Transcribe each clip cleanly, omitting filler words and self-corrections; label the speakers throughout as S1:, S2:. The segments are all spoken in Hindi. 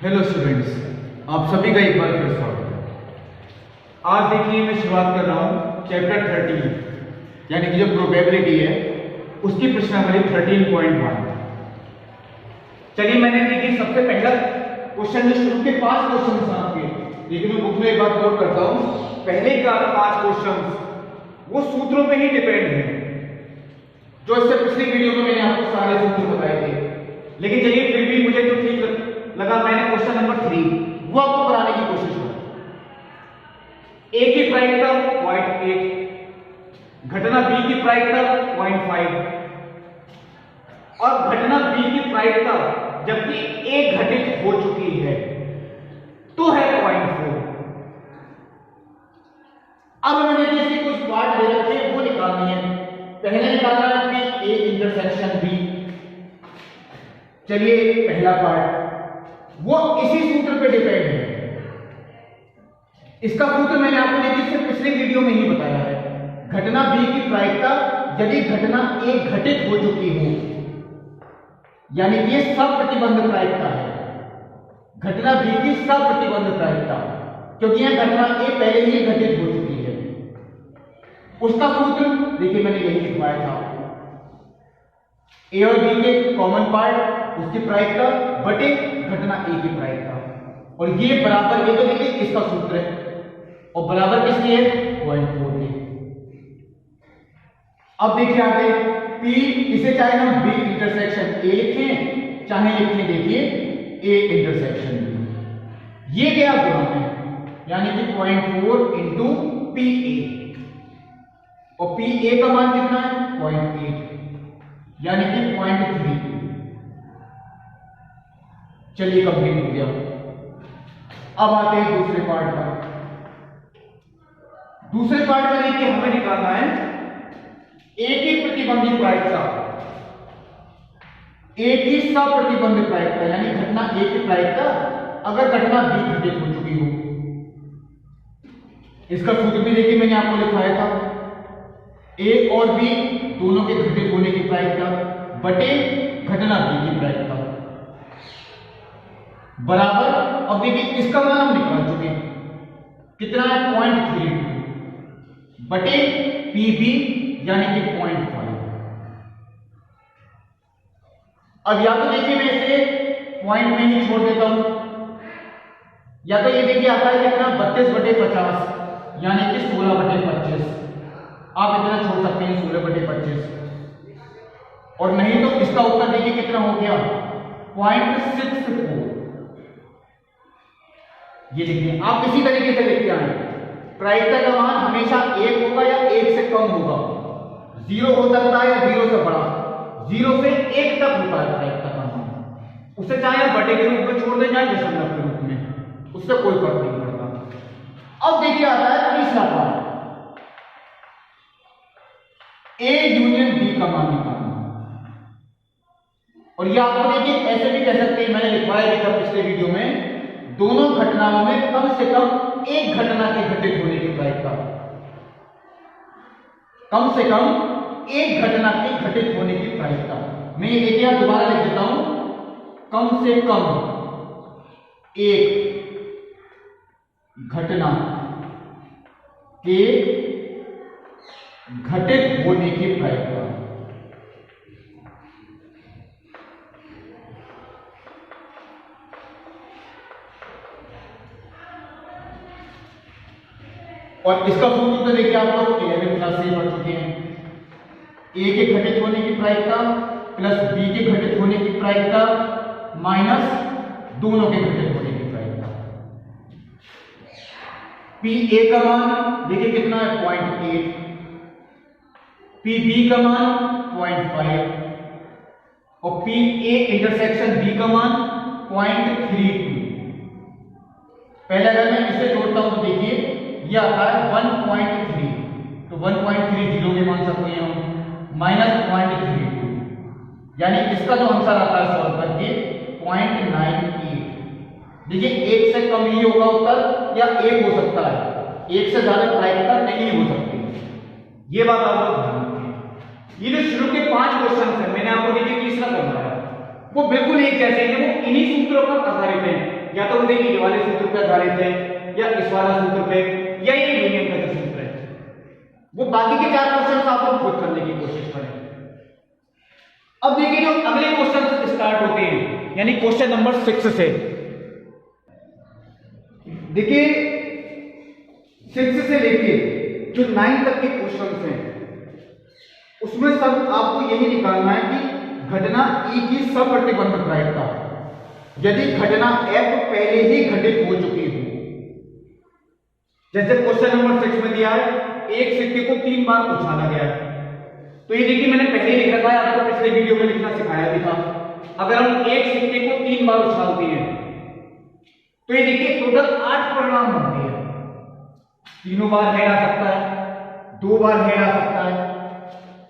S1: हेलो स्टूडेंट्स, आप सभी का एक बार फिर स्वागत है। आज देखिए मैं शुरुआत कर रहा हूँ चैप्टर 13 यानी कि जो प्रोबेबिलिटी है उसकी प्रश्नावली 13.1। चलिए मैंने देखिए सबसे पहला क्वेश्चन जो शुरू के 5 क्वेश्चन आपके देखिए मैं बुक में एक बार नोट करता हूँ। पहले का 5 क्वेश्चन वो सूत्रों पे ही डिपेंड है जो इससे पिछली वीडियो में मैंने आपको सारे सूत्र बताए थे, लेकिन चलिए फिर भी मुझे जो ठीक लगा मैंने क्वेश्चन नंबर 3 वो आपको कराने की कोशिश की। ए की प्रायिकता 0.8, घटना बी की प्रायिकता 0.5 और घटना बी की प्रायिकता जबकि ए घटित हो चुकी है तो है 0.4। अब मैंने जैसे कुछ पार्ट दे रखे हैं वो निकालनी है। पहले निकालना है कि ए इंटरसेक्शन बी। चलिए पहला पार्ट वो इसी सूत्र पे डिपेंड है। इसका सूत्र मैंने आपको देखिए इससे पिछले वीडियो में ही बताया है। घटना बी की प्रायिकता यदि घटना ए घटित हो चुकी हो यानी ये सप्रतिबंध प्रायिकता है। घटना बी की सप्रतिबंध प्रायिकता क्योंकि यह घटना ए पहले ही घटित हो चुकी है। उसका सूत्र देखिए मैंने यही लिखवाया था। ए और बी के कॉमन पार्ट उसकी प्रायिकता बटे घटना ए की प्रायिकता और ये बराबर ये तो देखिए इसका सूत्र है और बराबर किसकी है 0.4 की। अब देखिए आगे P इसे चाहे हम B इंटरसेक्शन A लिखें चाहे लिखें देखिए A इंटरसेक्शन B। ये क्या गुणा है यानी कि 0.4 इंटू PA और PA का मान कितना है 0.8 यानी कि 0.3। चलिए कंप्लीट हो गया। अब आते हैं दूसरे पार्ट पर। दूसरे पार्ट में देखिए हमें निकालना है ए की प्रतिबंधित प्रायिकता, ए की सप्रतिबंधित प्रायिकता यानी घटना ए की प्रायिकता अगर घटना बी घटित हो चुकी हो। इसका सूत्र भी देखिए मैंने आपको लिखवाया था। ए और बी दोनों के घटित होने की प्रायिकता बटे घटना बी की प्रायिकता बराबर। अब देखिए इसका मान हम निकाल चुके हैं कितना है 0.32 बटे पीबी यानी कि 0.5। अब या तो देखिए मैं इसे पॉइंट में ही छोड़ देता हूं या तो ये देखिए आता है कितना 32 बटे 50 यानी कि 16 बटे 25। आप इतना छोड़ सकते हैं 16 बटे 25 और नहीं तो इसका उत्तर देखिए कितना हो गया 0.64। ये देखिए आप किसी तरीके से लिखते आए प्रायिकता का मान हमेशा 1 होगा या 1 से कम होगा। 0 हो सकता है या 0 से बड़ा। 0 से 1 तक होता है प्रायिकता का मान। उसे चाहे आप बटे के रूप में छोड़ दें चाहे दशमलव के रूप में, उससे कोई फर्क नहीं पड़ता। अब देखिए आता है तीसरा पार्ट ए यूनियन बी का मान निकालना। और ये आपको देखिए ऐसे भी कह सकते हैं, मैंने लिखवाया था पिछले वीडियो में, दोनों घटनाओं में कम से कम एक घटना के घटित होने की प्रायिकता, कम से कम एक घटना के घटित होने की प्रायिकता। मैं ये देखिए दोबारा लिख देता हूं, कम से कम एक घटना के घटित होने की प्रायिकता। और इसका सूत्र तो देखिए आप लोग 11वीं क्लास से पढ़ चुके हैं। ए के घटित होने की प्रायिकता प्लस बी के घटित होने की प्रायिकता माइनस दोनों के घटित होने की प्रायिकता। पी ए का मान देखिए कितना है 0.8, पी बी का मान 0.5 और पी ए इंटरसेक्शन बी का मान 0.32। पहले अगर मैं इसे जोड़ता हूं तो देखिए यह आता है 1.3 तो 1.30 के मान सकते हैं हम माइनस 0.32 यानी इसका जो आंसर आता है सॉल्व करके 0.98। देखिए एक से कम ही होगा उत्तर या एक हो सकता है, एक से ज्यादा प्रायिकता नहीं हो सकती। ये बात आप लोग ध्यान रखें। ये जो शुरू के 5 क्वेश्चन है मैंने आपको देखिए तीसरा करवाया वो बिल्कुल एक जैसे हैं, वो इन्हीं सूत्रों पर आधारित हैं। या तो देखिए ये वाले सूत्र पे आधारित है या इस वाला सूत्र पे या ये यूनियन का जो सूत्र है। वो बाकी के 4 क्वेश्चन आप लोग खुद करने की कोशिश करें। अब देखिए जो अगले क्वेश्चन स्टार्ट होते हैं यानी क्वेश्चन नंबर 6 से, देखिए 6 से लेके जो 9 तक के क्वेश्चन हैं उसमें सब आपको यही निकालना है कि घटना ई की सप्रतिबंध प्रायिकता यदि घटना एफ पहले ही घटित हो चुकी हो। जैसे क्वेश्चन नंबर 6 में दिया है एक सिक्के को 3 बार उछाला गया है, तो ये देखिए मैंने पहले ही लिख रखा है, आपको पिछले वीडियो में लिखना सिखाया भी था। अगर हम एक सिक्के को 3 बार उछालते हैं तो ये देखिए टोटल 8 परिणाम होते हैं। 3 बार हेड आ सकता है, 2 बार हेड आ सकता है,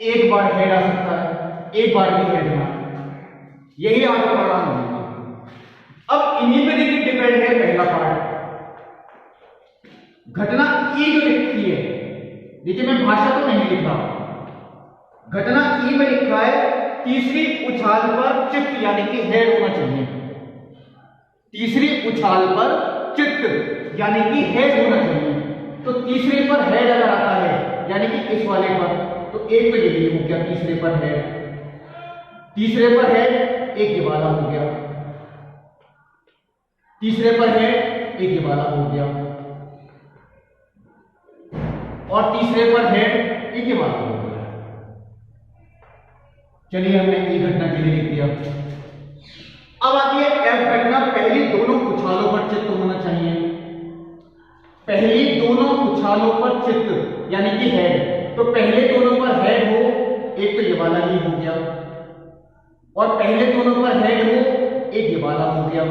S1: 1 बार हेड आ सकता है, 1 बार भी हेड ना, यही 8 परिणाम होंगे। अब इन्हीं पे देखिए डिपेंड है पहला पार्ट, घटना ई जो लिखी है, देखिए मैं भाषा तो नहीं लिख रहा, घटना ई में लिखा है तीसरी उछाल पर चित्त यानी कि हेड होना चाहिए। तीसरी उछाल पर चित्त यानी कि हेड होना चाहिए। तो तीसरे पर हेड अगर आता है यानी कि इस वाले पर, तो एक तो यही हो गया तीसरे पर हेड, तीसरे पर हेड एक ये वाला हो गया, तीसरे पर हेड एक ये वाला हो गया और तीसरे पर हेड एक ये वाला हो गया। चलिए हमने ये घटना के लिए लिख दिया। अब आती है एफ घटना, पहली दोनों उछालों पर चित्त होना चाहिए। पहली दोनों उछालों पर चित्त यानी कि हेड, तो पहले दोनों पर हेड हो, एक तो ये वाला ही हो गया और पहले दोनों पर हेड हो एक ये वाला हो गया।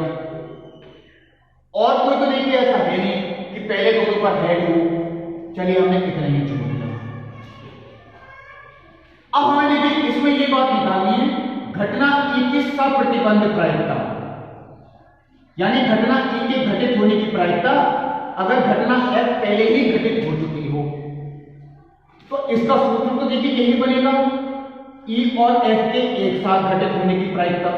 S1: और कोई तो देखिए ऐसा है नहीं कि पहले दोनों पर हेड हो। चलिए हमने इतना ही चुन लिया। अब हमें देखिए इसमें ये बात निकालनी है घटना ई की सप्रतिबंध प्रायिकता, यानी घटना ई के घटित होने की प्रायिकता अगर घटना एफ पहले ही घटित हो चुकी हो। तो इसका सूत्र तो देखिए यही बनेगा, ई और एफ के एक साथ घटित होने की प्रायिकता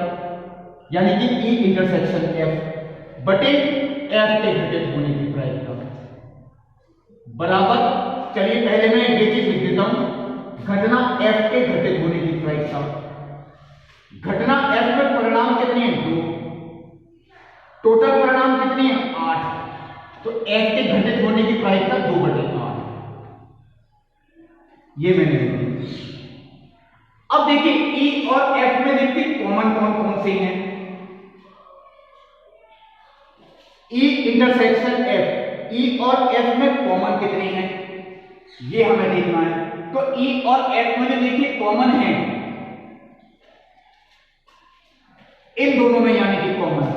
S1: यानी कि ई इंटरसेक्शन एफ बटे एफ के घटित होने की प्रायिकता बराबर। चलिए पहले मैं ये चीज लिख देता हूं, घटना एफ के घटित होने की प्रायिकता, घटना एफ में परिणाम कितने हैं 2, टोटल परिणाम कितने हैं 8, तो एफ के घटित होने की प्रायिकता 2/8, ये मैंने लिख दिया। अब देखिए ई और एफ में देखिए कॉमन कौन कौन से हैं। ई इंटरसेक्शन एफ, ई और एफ में कॉमन कितने हैं ये हमें देखना है। तो ई और एफ में देखिए कॉमन है इन दोनों में, यानी कि कॉमन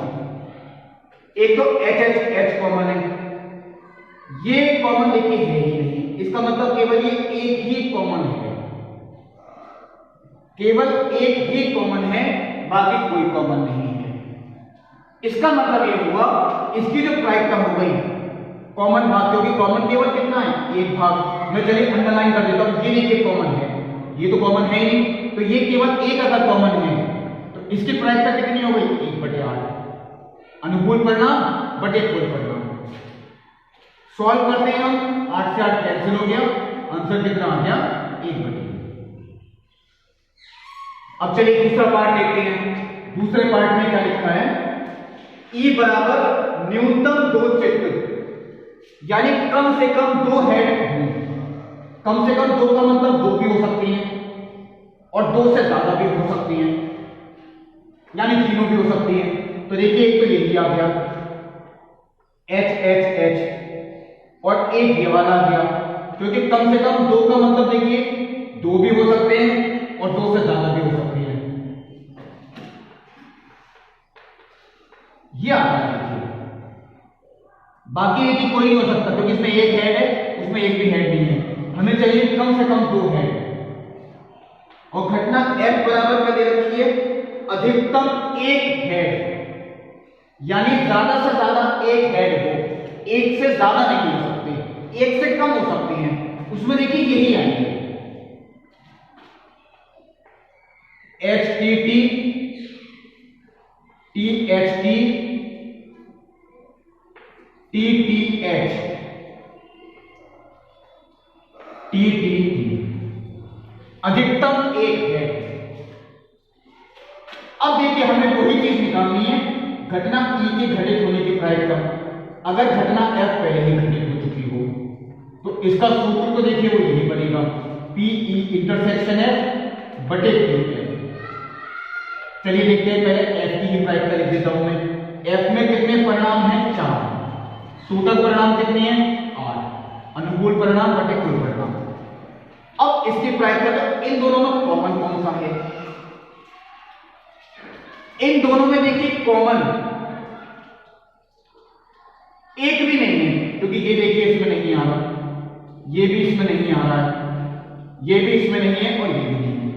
S1: एक तो एच एच एच कॉमन है, ये कॉमन देखिए है ही नहीं, इसका मतलब केवल ये एक ही कॉमन है, केवल एक ही कॉमन है, बाकी कोई कॉमन नहीं है। इसका मतलब ये हुआ इसकी जो प्रायिकता हो गई कॉमन भाग, क्योंकि कॉमन केवल कितना है एक भाग, मैं चलिए अंडरलाइन कर देता हूं, ये देखिए कॉमन है, ये तो कॉमन है ही नहीं, तो ये केवल एक अगर कॉमन है तो इसकी प्रायिकता कितनी हो गई 1/8, अनुकूल परिणाम बटे कुल परिणाम। सॉल्व करते हैं हम, 8 से 8 कैंसिल हो गया, आंसर कितना आ गया 1/8। अब चलिए दूसरा पार्ट देखते हैं। दूसरे पार्ट में क्या लिखा है, ई बराबर न्यूनतम 2 चित्त यानी कम से कम 2 हेड हों। कम से कम 2 का मतलब 2 भी हो सकती हैं और 2 से ज्यादा भी हो सकती हैं, यानी तीनों भी हो सकती हैं। तो देखिए एक तो यही आ गया एच एच एच और एक ये वाला आ गया, क्योंकि कम से कम 2 का मतलब देखिए 2 भी हो सकते हैं और 2 से ज्यादा भी हो सकती है। ये आता है बाकी देखिए कोई नहीं हो सकता, क्योंकि इसमें एक हेड है उसमें एक भी हेड नहीं है, हमें चाहिए कम से कम 2 हेड। और घटना एफ बराबर क्या दे रखी है, अधिकतम 1 हेड, यानी ज्यादा से ज्यादा 1 हेड हो, 1 से ज्यादा नहीं हो सकते, 1 से कम हो सकती हैं, उसमें देखिए यही आएंगे H T T T H T निकालनी है घटना ई के घटित होने की प्रायिकता। अगर घटना एफ पहले ही घटित हो चुकी हो तो इसका सूत्र तो देखिए वो यही बनेगा, पी ई इंटरसेक्शन एफ बटे पी एफ। चलिए देखते हैं, पहले एफ की ही प्रायिकता लिख देता हूं मैं। एफ में कितने परिणाम हैं? 4। टोटल परिणाम कितने हैं? 8। अनुकूल परिणाम बटे कुल परिणाम। अब इसकी प्रायिकता, तो इन दोनों में कॉमन कौन सा है? इन दोनों में देखिए कॉमन एक भी नहीं है, क्योंकि ये देखिए इसमें नहीं आ रहा, ये भी इसमें नहीं आ रहा है, ये भी इसमें नहीं है और ये भी नहीं है।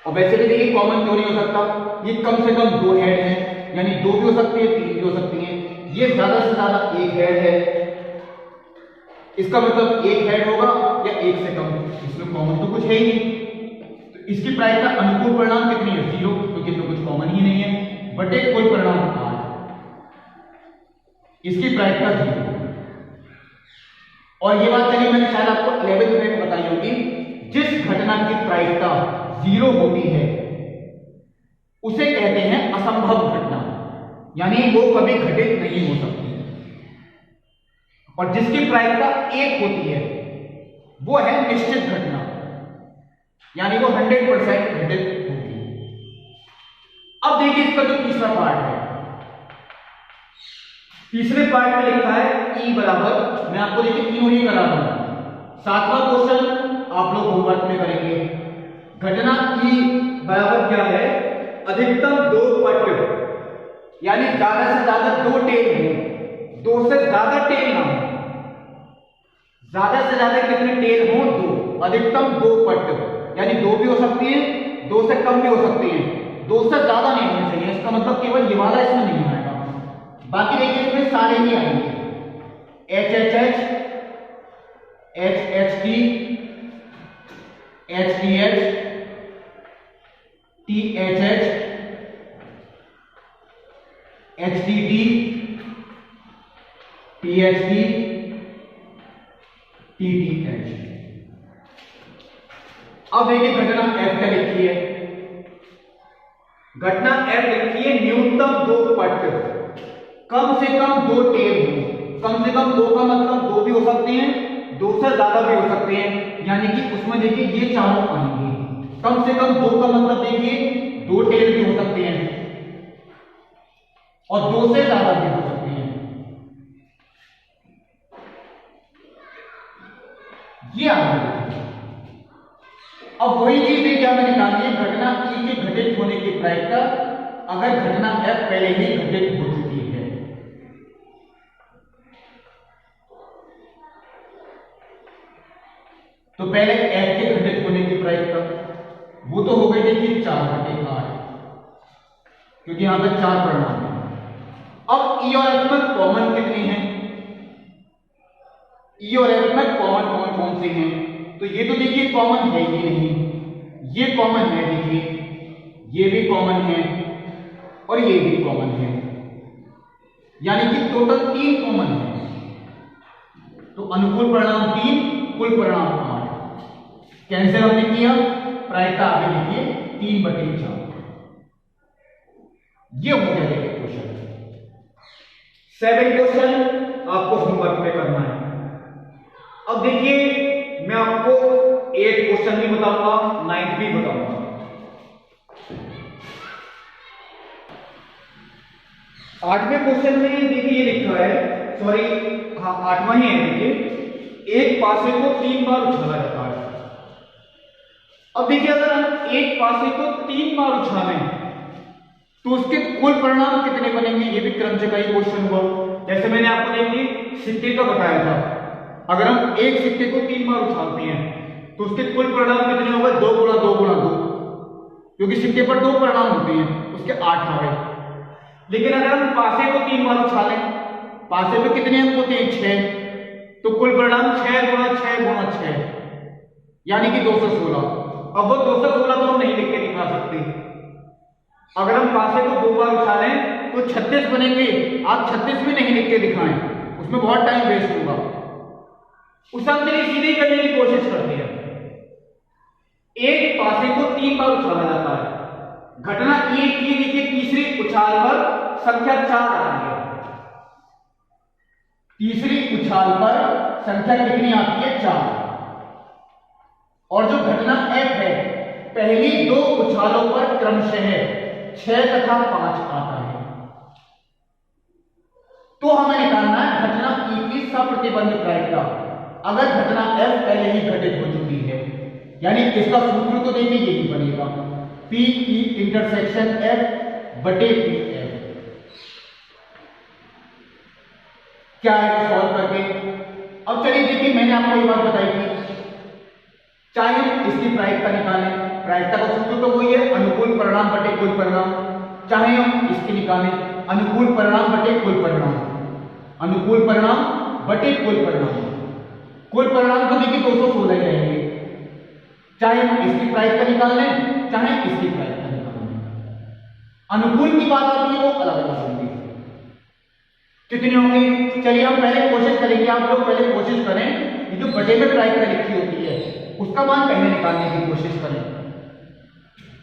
S1: और वैसे भी देखिए कॉमन क्यों नहीं हो सकता? ये कम से कम 2 हेड है, यानी 2 भी हो सकती है, 3 भी हो सकती है। ये ज्यादा से ज्यादा 1 हेड है, इसका मतलब 1 हेड होगा या 1 से कम। इसमें कॉमन तो कुछ है ही नहीं, तो इसकी प्रायिकता अनुकूल परिणाम कितनी है? 0, क्योंकि इसमें कुछ कॉमन ही नहीं है, बटे कुल परिणाम 8। इसकी प्रायिकता 0। और ये बात चलिए मैंने शायद आपको 11th में बताई होगी, जिस घटना की प्रायिकता 0 होती है उसे कहते हैं असंभव घटना, यानी वो कभी घटित नहीं हो सकती। और जिसकी प्रायिकता 1 होती है वो है निश्चित घटना, यानी वो 100% घटित होगी। अब देखिए इसका जो तीसरा पार्ट है, तीसरे पार्ट में लिखा है E बराबर, मैं आपको देखिए तीनों ही करा दूंगा। 7वां क्वेश्चन आप लोग होमवर्क में करेंगे। घटना E बराबर क्या है? अधिकतम 2 पट, यानी ज्यादा से ज्यादा 2 टेल हो, 2 से ज्यादा टेल ना हो। ज्यादा से ज्यादा कितने टेल हो? 2। अधिकतम 2 पट, यानी 2 भी हो सकती है, 2 से कम भी हो सकती है, 2 से ज्यादा नहीं होनी चाहिए। इसका मतलब केवल ये वाला इसमें नहीं आएगा, बाकी देखिए इसमें सारे ही आएंगे। H H H, H H T, H T H, T H H, H T T, T H T, T T H. अब देखिए घटना एफ क्या लिखी है? घटना एफ लिखी है न्यूनतम 2 पट, कम से कम 2 टेल हो। कम से कम 2 का मतलब 2 भी हो सकते हैं, 2 से ज्यादा भी हो सकते हैं, यानी कि उसमें देखिए ये चारों आएंगे। कम से कम 2 का मतलब देखिए 2 टेल भी हो सकते हैं और 2 से ज्यादा भी हो सकते हैं। ये आगे अब वही चीज देखिए हमें निकालनी है, घटना ई के घटित होने की प्रायिकता अगर घटना एफ पहले ही घटित हो चुकी है। तो पहले एफ के घटित होने की प्रायिकता वो तो हो गई देखिए 4/8, क्योंकि यहां पर 4 परिणाम है। अब ई और एफ में कॉमन कितनी है? ई और एफ में कॉमन कौन कौन से हैं? तो ये तो देखिए कॉमन है ही नहीं, ये कॉमन है, देखिए ये भी कॉमन है और ये भी कॉमन है, यानी कि टोटल 3 कॉमन है। तो अनुकूल परिणाम 3, कुल परिणाम 8। कैंसिल हमने किया, प्रायिकता आगे लिखिए 3/4। ये हो गया देखिए क्वेश्चन। 7 क्वेश्चन आपको होमवर्क में करना है। अब देखिए मैं आपको 8 क्वेश्चन भी बताऊंगा, 9 भी बताऊंगा। आठवें क्वेश्चन में देखिए ये लिखा है, सॉरी हाँ 8वां ही है, देखिए एक पासे को 3 बार उछाला जाता है। अब देखिए अगर हम एक पासे को 3 बार उछालें तो उसके कुल परिणाम कितने बनेंगे? ये भी क्रमचय का ही क्वेश्चन हुआ। जैसे मैंने आपको देखिए सिक्के का बताया था, अगर हम एक सिक्के को 3 बार उछालते हैं तो उसके कुल परिणाम कितने होंगे? 2 गुणा 2 गुणा 2, क्योंकि सिक्के पर 2 परिणाम होते हैं, उसके 8 आ गए। लेकिन अगर हम पासे को 3 बार उछालें, पासे में कितने अंक होते हैं? 6, तो कुल परिणाम 6 गुणा 6 गुणा 6, यानी कि 216। अब वो 216 तो हम नहीं लिख के दिखा सकते। अगर हम पासे को 2 बार उछालें तो 36 बनेंगे। आप 36 भी नहीं लिख के दिखाएं, उसमें बहुत टाइम वेस्ट होगा। उस हम चलिए सीधे करने की कोशिश करते हैं। एक पासे को 3 बार उछाला जाता है, घटना ए की देखिए तीसरी उछाल पर संख्या 4 आती है। तीसरी उछाल पर संख्या कितनी आती है? 4। और जो घटना एफ है पहली 2 उछालों पर क्रमशः 6 तथा 5 आता है। तो हमें निकालना है घटना ई की सप्रतिबंध प्रायिकता अगर घटना एफ पहले ही घटित हो चुकी है। यानी इसका सूत्र तो देखिए यही बनेगा, पी ई इंटरसेक्शन एफ बटे पी एफ। क्या है सॉल्व करके? अब चलिए देखिए, मैंने आपको ये बात बताई थी, चाहे हम इसकी प्रायिकता निकालें, प्रायिकता का सूत्र तो वही है अनुकूल परिणाम बटे कुल परिणाम, चाहे हम इसकी निकालें अनुकूल परिणाम बटे कुल परिणाम, अनुकूल परिणाम बटे कुल परिणाम। कुल परिणाम तो देखिए 216 ही रहेंगे, चाहे हम इसकी प्रायिकता निकाल लें चाहे इसकी प्रायिकता निकाल लें। अनुकूल की बात आती है वो अलग अलग होंगी। कितनी होंगी? चलिए हम पहले कोशिश करेंगे, आप लोग पहले कोशिश करें, ये जो बटे में प्रायिकता लिखी होती है उसका मान पहले निकालने की कोशिश करें।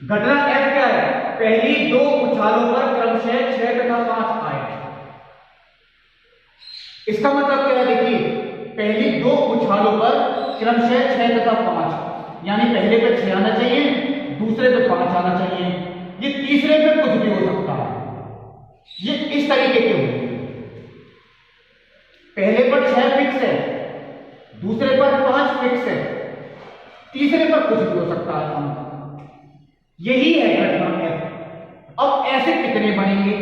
S1: घटना एफ क्या है? पहली 2 उछालों पर क्रमशः 6 तथा 5 आए। इसका मतलब क्या है? देखिए पहली 2 उछालों पर क्रमशः 6 तथा 5, यानी पहले पे 6 आना चाहिए, दूसरे पे 5 आना चाहिए, ये तीसरे पे कुछ भी हो सकता है। ये इस तरीके के होंगे, पहले पर 6 फिक्स है, दूसरे पर 5 फिक्स है, तीसरे पर कुछ भी हो सकता है। यही है घटना एफ। अब ऐसे कितने बनेंगे?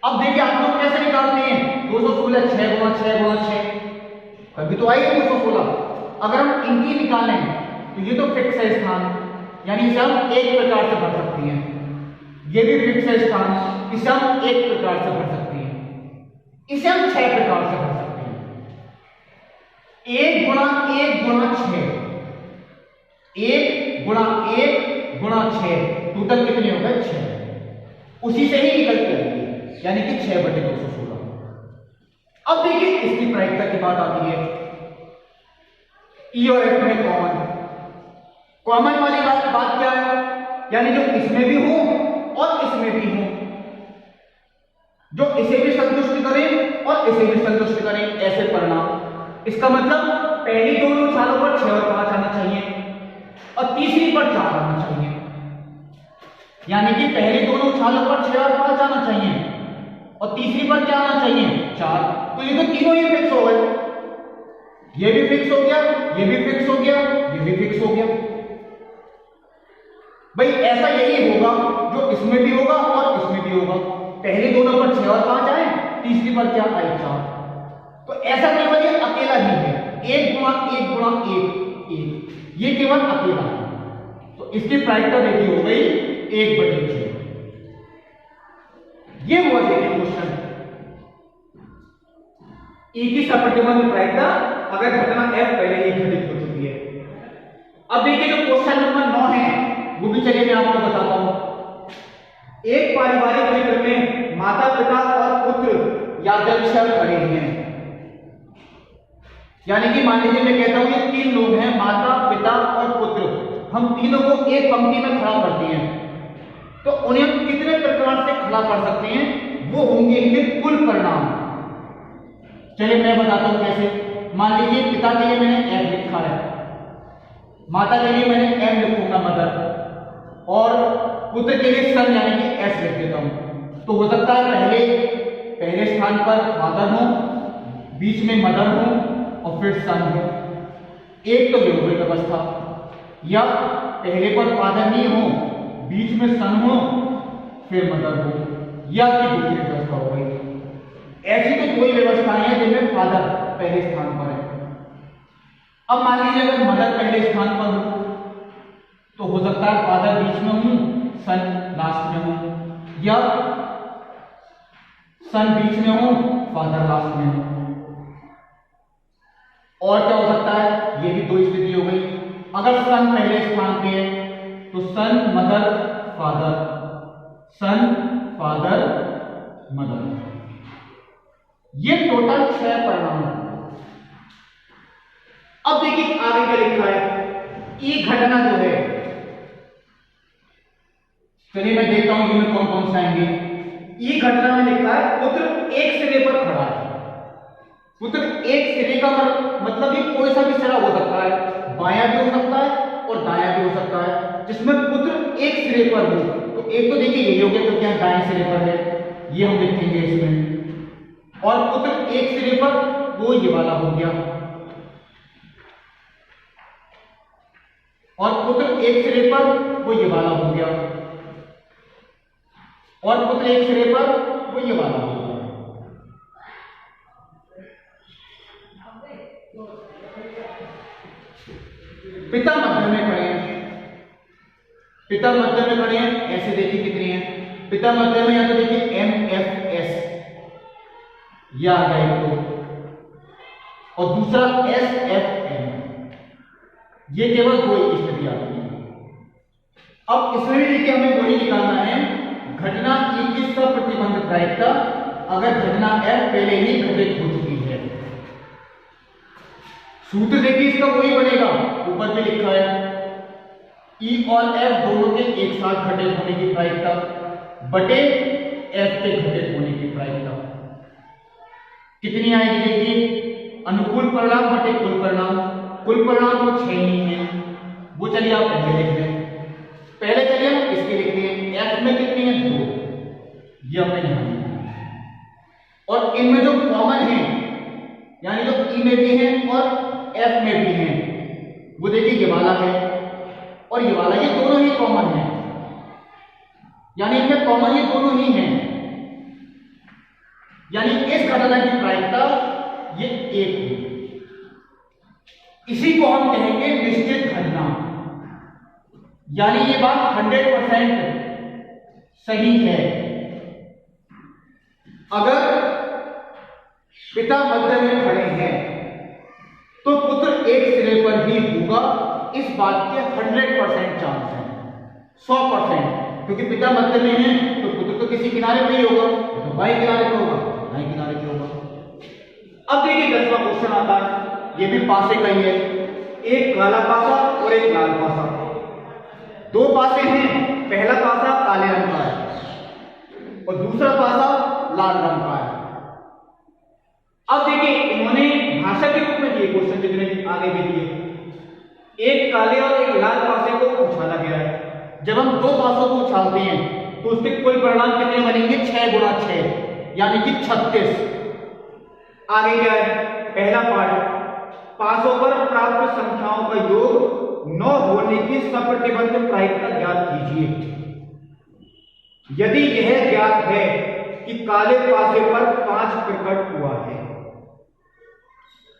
S1: अब देखिए आप लोग कैसे निकालते हैं? 216 6 गुणा 6 गुणा 6, कभी तो आएगा 216। अगर हम इनकी निकालें तो ये तो फिक्स है स्थान, यानी इसे हम एक प्रकार से भर सकते हैं। ये भी फिक्स है स्थान, इसे हम एक प्रकार से भर सकते हैं, इसे हम 6 प्रकार से भर सकते हैं। 1 गुणा 1 गुणा 6, 1 गुणा 1 गुणा 6, टोटल कितने हो गए? 6। उसी से ही निकल के आएंगे, यानी कि 6 बटे 216। अब देखिए इसकी प्रायिकता की बात आती है, ई और एफ में कॉमन वाली बात क्या है? यानी जो इसमें भी हो और इसमें भी हो, जो इसे भी संतुष्ट करें और इसे भी संतुष्ट करें, ऐसे परिणाम। इसका मतलब पहली 2 उछालों पर 6 और 5 आना चाहिए और तीसरी पर 4 आना चाहिए, यानी कि पहली 2 उछालों पर 6 और 5 आना चाहिए और तीसरी पर क्या आना चाहिए? 4। तो ये तो तीनों ही फिक्स हो गए, ये भी फिक्स हो गया, ये भी फिक्स हो गया, ये भी फिक्स हो गया। भाई ऐसा यही होगा जो इसमें भी होगा और इसमें भी होगा, पहले दोनों पर 6 और 5 आए, तीसरी पर क्या आए? 4। तो ऐसा केवल ये अकेला ही है, 1 गुणा 1 गुणा 1, ये केवल अकेला है। तो इसकी प्रायिकता देखिए हो गई 1/6। ये हुआ देखिए क्वेश्चन, ई की सप्रतिबंध प्रायिकता अगर घटना एफ पहले ही घटित हो चुकी है। अब देखिए जो क्वेश्चन नंबर 9 है वो भी चलिए मैं आपको बताता हूं। एक पारिवारिक चित्र में माता पिता और पुत्र यादृच्छिक खड़े हैं, यानी कि मान लीजिए मैं कहता हूं ये 3 लोग हैं, माता पिता और पुत्र, हम तीनों को एक पंक्ति में खड़ा करते हैं, तो उन्हें हम कितने प्रकार से खड़ा कर सकते हैं? वो होंगे इनके कुल परिणाम। चलिए मैं बताता हूं कैसे। मान लीजिए पिता के लिए मैंने एम लिखा है, माता के लिए मैंने एम लिखूंगा मदर, और पुत्र के लिए सन यानी कि एस लिख देता हूं। तो हो सकता है पहले स्थान पर फादर हो, बीच में मदर हो और फिर सन हो। एक तो ये हो गई व्यवस्था, या पहले पर फादर नहीं हो, बीच में सन हो, फिर मदर हो, या कि दूसरी व्यवस्था हो गई। ऐसी तो कोई व्यवस्थाएं हैं जिनमें फादर पहले स्थान पर है। अब मान लीजिए अगर मदर पहले स्थान पर हो तो हो सकता है फादर बीच में हूं, सन लास्ट में हूं, या सन बीच में हो, फादर लास्ट में हो। और क्या हो सकता है? ये भी 2 स्थिति हो गई। अगर सन पहले स्थान पे है तो son mother father, son father mother, ये टोटल 6 परिणाम। अब देखिए आगे क्या लिखा है। ई घटना जो है चलिए मैं देखता हूं इनमें कौन कौन से आएंगे। ई घटना में लिखा है पुत्र एक सिरे पर खड़ा है। पुत्र एक सिरे का मतलब ये कोई सा भी सिरा हो सकता है, बायां भी हो सकता है और दायां भी हो सकता है। जिसमें पुत्र एक सिरे पर हो, तो एक तो देखिए यही हो गया क्योंकि यहाँ दाएं सिरे पर है, ये हम देखेंगे इसमें। और पुत्र एक सिरे पर, वो ये वाला हो गया। और पुत्र एक सिरे पर, वो ये वाला हो गया। और पुत्र एक सिरे पर, वो ये वाला हो गया। पिता मध्य में खड़े हैं, पिता मध्य में खड़े हैं, ऐसे देखिए कितनी है पिता मध्य में। यहां तो देखिए MFS या आ गया एक तो, और दूसरा SFM, ये केवल दो स्थिति आती है। अब इसमें भी देखिए हमें वही निकालना है, घटना E की सप्रतिबंध प्रायिकता अगर घटना F पहले ही घटित हो चुकी है। सूत्र देखिए इसका वही बनेगा, ऊपर पे लिखा है E और F दोनों के एक साथ घटित होने की प्रायिकता बटे F के घटित होने की प्रायिकता कितनी आएगी। देखिए अनुकूल परिणाम बटे कुल परिणाम। कुल परिणाम तो 6 ही है, वो चलिए आप पहले लिख लें। पहले चलिए हम इसके लिखते हैं, F में कितनी है 2, ये हमने यहां लिखा। और इनमें जो कॉमन है यानी जो E में भी है और F में भी है, वो देखिए ये वाला है और ये वाला, ये दोनों ही कॉमन है, यानी इनमें कॉमन ये दोनों ही हैं। यानी इस घटना की प्रायिकता ये 1 है। इसी को हम कहेंगे निश्चित घटना, यानी ये बात 100% सही है। अगर पिता मध्य में खड़े हैं तो पुत्र एक सिरे पर ही होगा, इस बात के 100% चांस है, 100%, क्योंकि पिता मध्य में है तो पुत्र तो किसी किनारे पे ही होगा, तो बाएं किनारे पे होगा, दाएं किनारे पे होगा। अब देखिए 10वां क्वेश्चन आता है, ये भी पासे का ही है। एक काला पासा और एक लाल पासा, दो पासे हैं, पहला पासा काले रंग का है और दूसरा पासा लाल रंग का है। अब देखिए इन्होंने भाषा के रूप में दिए क्वेश्चन, जितने आगे भी दिए, एक काले और एक लाल पासे को उछाला गया है। जब हम दो पासों को उछालते हैं तो उसके कुल परिणाम कितने बनेंगे, 6 गुणा 6 यानी कि 36। आगे क्या है, पहला पार्ट, पासों पर प्राप्त संख्याओं का योग 9 होने की सप्रतिबंध प्रायिकता ज्ञात कीजिए। यदि यह ज्ञात है कि काले पासे पर 5 प्रकट हुआ है।